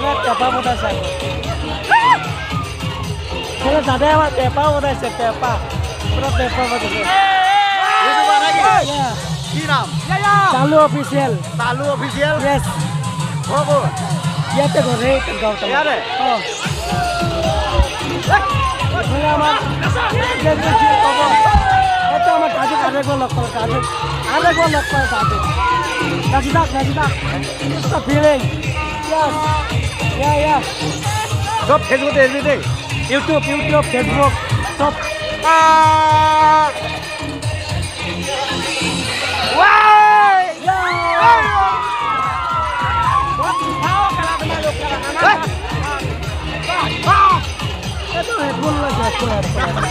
জানে পেপা বনাইছে ছেলে জানে আমার পেপা বনাইছে পেপা পুরো পেপা বনাইছে ইউটিউবার নাকি কি নাম চালু অফিসিয়াল চালু অফিসিয়াল ইয়েস হ'ব ইয়াতে ঘরে গাঁৱত ইয়াতে মানে আমার এটা আমার কাজে আরেকবার লক করে কাজে আরেকবার লক করে কাজে নাচি থাক It's a feeling yes yeah সব ফেসবুকে এভরিডে YouTube Facebook সব Itu headphone lagi headphone.